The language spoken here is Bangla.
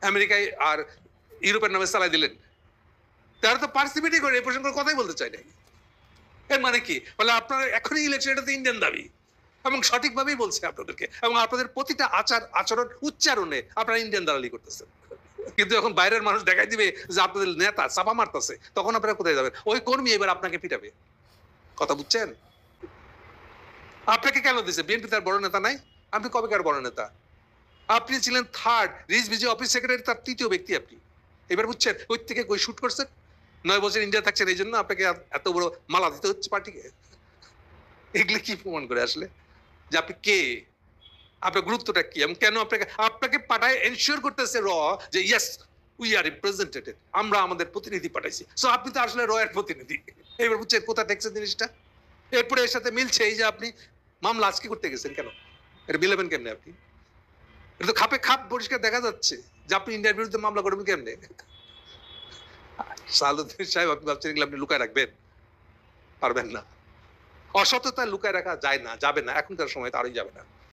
আমেরিকায় আর ইউরোপের নামে চালাই দিলেন। তারা তো পার্সিপিটই করে, এই প্রসঙ্গে কথাই বলতে চাই নাই। এর মানে কি? বলে আপনার এখনই ইলেকশন, এটা তো ইন্ডিয়ান দাবি এবং সঠিকভাবেই বলছে আপনাদেরকে, এবং আপনাদের প্রতিটা আচরণ উচ্চারণে আপনারা ইন্ডিয়ান দালালি করতেছেন। কিন্তু এখন বাইরের মানুষ দেখাই দিবে যে আপনাদের নেতা চাপা মারতেছে, তখন আপনারা কোথায় যাবেন? ওই কর্মী এবার আপনাকে পিটাবে। কথা বুঝছেন? আপনাকে কেন দিছে? বিএনপি তার বড় নেতা নাই? আপনি কবেকার বড় নেতা? আপনি ছিলেন থার্ড রিজ ভিজি অফিস সেক্রেটারি, তার তৃতীয় ব্যক্তি আপনি। এবার বুঝছেন ওই থেকে কই শুট করছেন? 9 বছর ইন্ডিয়া থাকছেন, এই জন্য আপনাকে এত বড় মালা দিতে হচ্ছে পার্টিকে। এগুলো কি প্রমাণ করে আসলে যে আপনি কে, আপনার গুরুত্বটা কি, এবং কেন আপনাকে আপনাকে পাঠায় এনশিওর করতেছে র যে ইয়েস উই আর রিপ্রেজেন্টেটেড, আমরা আমাদের প্রতিনিধি পাঠাইছি। সো আপনি তো আসলে র এর প্রতিনিধি। এবার বুঝছেন কোথায় দেখছেন জিনিসটা? এরপরে এর সাথে মিলছে এই যে আপনি মামলা আজকে করতে গেছেন কেন? এটা মিলাবেন কেমনে আপনি? এটা তো খাপে খাপ পরিষ্কার দেখা যাচ্ছে যে আপনি ইন্ডিয়ার বিরুদ্ধে মামলা করবেন কেমনে? সালুদ্দিন সাহেব, আপনি ভাবছেন এগুলো আপনি লুকায় রাখবেন? পারবেন না। অসততা লুকায় রাখা যায় না, যাবে না, এখনকার সময় তো আরই যাবে না।